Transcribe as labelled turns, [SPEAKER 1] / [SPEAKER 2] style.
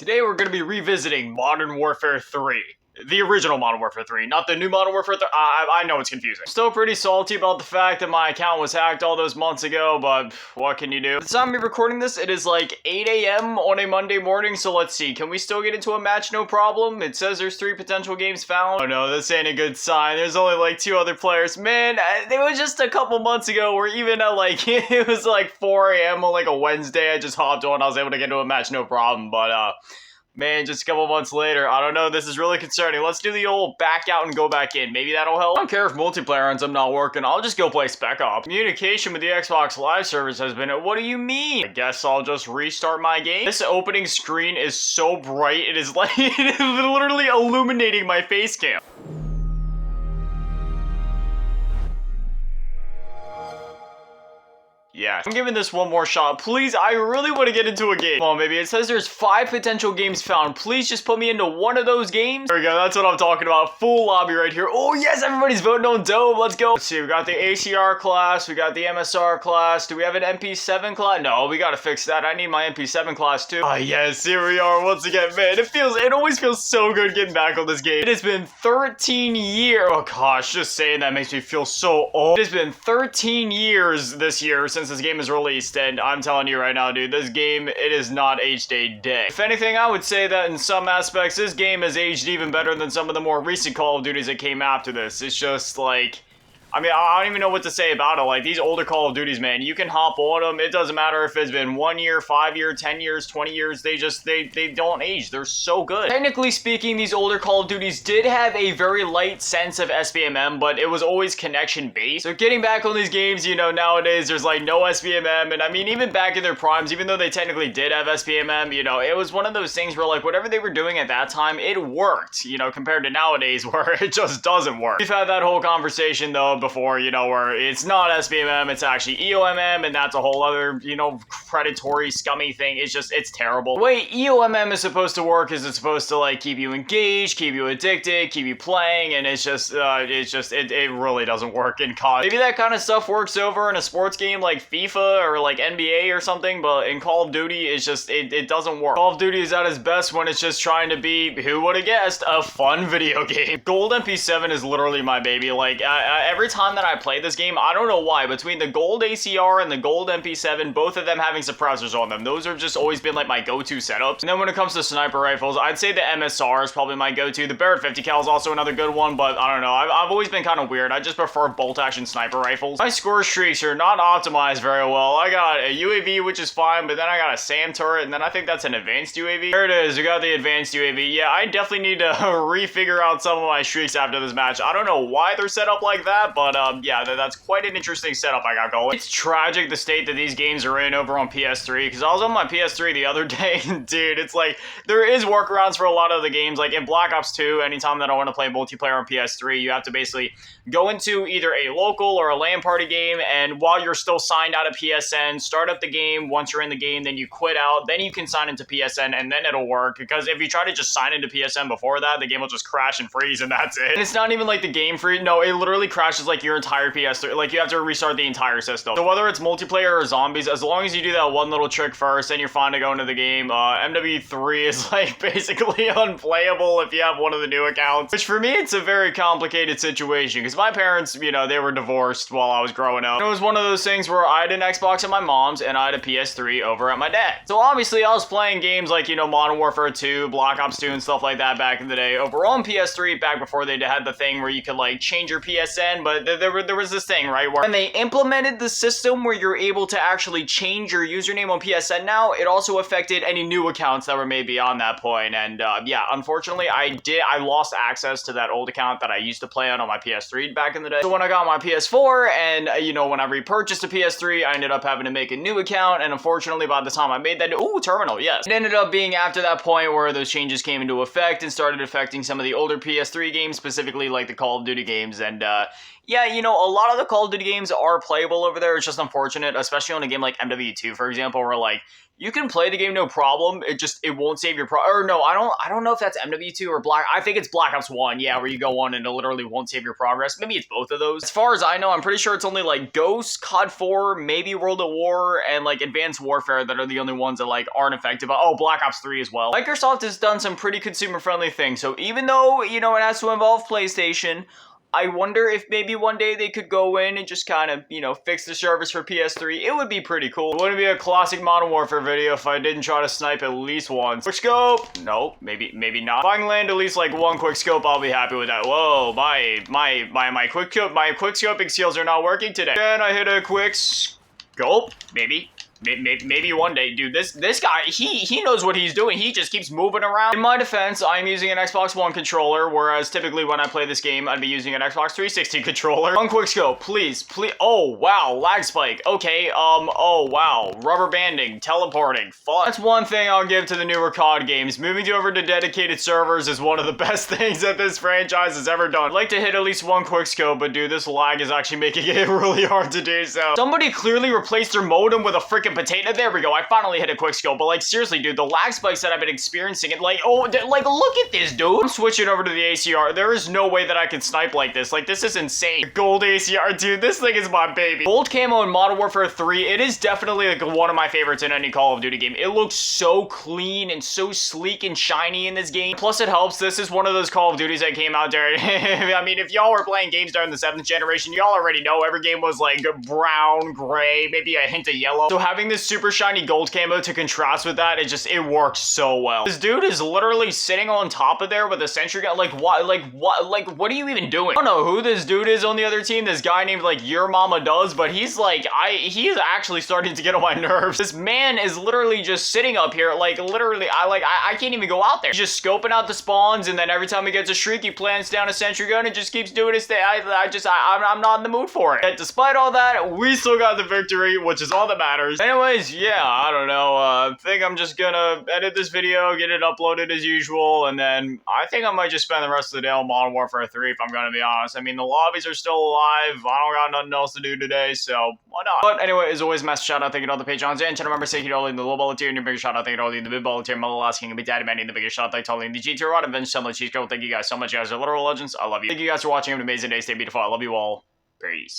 [SPEAKER 1] Today we're going to be revisiting Modern Warfare 3. The original Modern Warfare 3, not the new Modern Warfare 3. I know it's confusing. Still pretty salty about the fact that my account was hacked all those months ago, but what can you do? At the time of me recording this, it is like 8 a.m. on a Monday morning, so let's see. Can we still get into a match no problem? It says there's 3 potential games found. Oh no, this ain't a good sign. There's only like 2 other players. Man, it was just a couple months ago where even at like, it was like 4 a.m. on like a Wednesday, I just hopped on, I was able to get into a match no problem, but man, just a couple months later, I don't know, this is really concerning. Let's do the old back out and go back in. Maybe that'll help. I don't care if multiplayer ends up not working, I'll just go play Spec Ops. Communication with the Xbox Live service has been, what do you mean? I guess I'll just restart my game. This opening screen is so bright, it is like, it is literally illuminating my face cam. Yeah, I'm giving this one more shot. Please, I really want to get into a game. Come on, baby. It says there's 5 potential games found. Please just put me into one of those games. There we go. That's what I'm talking about. Full lobby right here. Oh, yes. Everybody's voting on Dome. Let's go. Let's see. We got the ACR class. We got the MSR class. Do we have an MP7 class? No, we got to fix that. I need my MP7 class too. Ah, yes. Here we are once again, man. It always feels so good getting back on this game. It has been 13 years. Oh, gosh. Just saying that makes me feel so old. It has been 13 years this year since this game is released, and I'm telling you right now, dude, this game, it is not aged a day. If anything, I would say that in some aspects, this game has aged even better than some of the more recent Call of Duties that came after this. It's just like, I mean, I don't even know what to say about it. Like, these older Call of Duties, man, you can hop on them. It doesn't matter if it's been 1 year, 5 years, 10 years, 20 years. They don't age. They're so good. Technically speaking, these older Call of Duties did have a very light sense of SBMM, but it was always connection-based. So getting back on these games, you know, nowadays, there's like no SBMM. And I mean, even back in their primes, even though they technically did have SBMM, you know, it was one of those things where like whatever they were doing at that time, it worked, you know, compared to nowadays where it just doesn't work. We've had that whole conversation, though, before, you know, where it's not SBMM, it's actually EOMM, and that's a whole other, you know, predatory, scummy thing. It's just, it's terrible. The way EOMM is supposed to work is it's supposed to, like, keep you engaged, keep you addicted, keep you playing, and it's just, it really doesn't work in COD. Maybe that kind of stuff works over in a sports game like FIFA or like NBA or something, but in Call of Duty, it's just, it doesn't work. Call of Duty is at its best when it's just trying to be, who would have guessed, a fun video game. Gold MP7 is literally my baby. Like, every time that I play this game, I don't know why, between the gold ACR and the gold MP7, both of them having suppressors on them, those have just always been like my go-to setups. And then when it comes to sniper rifles, I'd say the MSR is probably my go-to. The Barrett 50 cal is also another good one, but I don't know, I've always been kind of weird. I just prefer bolt-action sniper rifles. My score streaks are not optimized very well. I got a UAV, which is fine, but then I got a SAM turret, and then I think that's an advanced UAV. There it is, we got the advanced UAV. Yeah, I definitely need to refigure out some of my streaks after this match. I don't know why they're set up like that, but yeah, that's quite an interesting setup I got going. It's tragic the state that these games are in over on PS3, because I was on my PS3 the other day, and dude, it's like, there is workarounds for a lot of the games. Like in Black Ops 2, anytime that I want to play multiplayer on PS3, you have to basically go into either a local or a LAN party game, and while you're still signed out of PSN, start up the game. Once you're in the game, then you quit out, then you can sign into PSN, and then it'll work, because if you try to just sign into PSN before that, the game will just crash and freeze, and that's it. And it's not even like the game freeze. No, it literally crashes like your entire PS3. Like, you have to restart the entire system. So whether it's multiplayer or zombies, as long as you do that one little trick first, then you're fine to go into the game. MW3 is like basically unplayable if you have one of the new accounts, which for me, it's a very complicated situation, because my parents, you know, they were divorced while I was growing up. And it was one of those things where I had an Xbox at my mom's and I had a PS3 over at my dad. So obviously I was playing games like, you know, Modern Warfare 2, Black Ops 2 and stuff like that back in the day over on PS3, back before they had the thing where you could like change your PSN, but there was this thing, right, where when they implemented the system where you're able to actually change your username on PSN now, it also affected any new accounts that were made beyond that point. And yeah, unfortunately, I lost access to that old account that I used to play on my PS3 back in the day. So when I got my PS4 and, you know, when I repurchased a PS3, I ended up having to make a new account. And unfortunately, by the time I made that, ooh, terminal, yes. It ended up being after that point where those changes came into effect and started affecting some of the older PS3 games, specifically like the Call of Duty games. And yeah, you know, a lot of the Call of Duty games are playable over there. It's just unfortunate, especially on a game like MW2, for example, where like, you can play the game no problem. It won't save your or no, I don't know if that's MW2 or Black. I think it's Black Ops 1. Yeah, where you go on and it literally won't save your progress. Maybe it's both of those. As far as I know, I'm pretty sure it's only like Ghost, COD 4, maybe World at War, and like Advanced Warfare that are the only ones that like aren't effective. Oh, Black Ops 3 as well. Microsoft has done some pretty consumer-friendly things. So even though, you know, it has to involve PlayStation, I wonder if maybe one day they could go in and just kind of, you know, fix the servers for PS3. It would be pretty cool. It wouldn't be a classic Modern Warfare video if I didn't try to snipe at least once. Quick scope? No, maybe not. If I can land at least like one quick scope, I'll be happy with that. Whoa, my quick scoping skills are not working today. And I hit a quick scope, maybe. Maybe one day, dude. This guy, he knows what he's doing. He just keeps moving around. In my defense, I'm using an Xbox One controller, whereas typically when I play this game, I'd be using an Xbox 360 controller. One quick scope, please. Oh, wow, lag spike. Okay, oh, wow, rubber banding, teleporting, fun. That's one thing I'll give to the newer COD games. Moving over to dedicated servers is one of the best things that this franchise has ever done. I'd like to hit at least one quick scope, but dude, this lag is actually making it really hard to do so. Somebody clearly replaced their modem with a freaking potato. There we go. I finally hit a quick scope, but like seriously, dude, the lag spikes that I've been experiencing, it like, oh, like look at this, dude. I'm switching over to the ACR. There is no way that I can snipe like this. Like this is insane. Gold ACR, dude. This thing is my baby. Gold camo in Modern Warfare 3. It is definitely like one of my favorites in any Call of Duty game. It looks so clean and so sleek and shiny in this game. Plus, it helps. This is one of those Call of Duties that came out during. I mean, if y'all were playing games during the 7th generation, y'all already know every game was like brown, gray, maybe a hint of yellow. So having this super shiny gold camo to contrast with that, it works so well. This dude is literally sitting on top of there with a sentry gun. Like what? What are you even doing? I don't know who this dude is on the other team. This guy named like Your Mama Does, but he's like, he's actually starting to get on my nerves. This man is literally just sitting up here, like literally, I can't even go out there. He's just scoping out the spawns, and then every time he gets a shriek, he plants down a sentry gun and just keeps doing his thing. I'm not in the mood for it. Yet despite all that, we still got the victory, which is all that matters. Anyways, yeah, I don't know. I think I'm just gonna edit this video, get it uploaded as usual, and then I think I might just spend the rest of the day on Modern Warfare 3 if I'm gonna be honest. I mean, the lobbies are still alive. I don't got nothing else to do today, so why not? But anyway, as always, massive shout out, thank you to all the Patreons and channel members. Thank you to all in the low ball tier, and your biggest shout out, thank you to all in the mid ball tier, Mother Last King, and Big Daddy Manny, the biggest shout out, thank you to all in the G tier, Rod, and Vince, Cheese Girl. Thank you guys so much. You guys are literal legends. I love you. Thank you guys for watching. Have an amazing day. Stay beautiful. I love you all. Peace.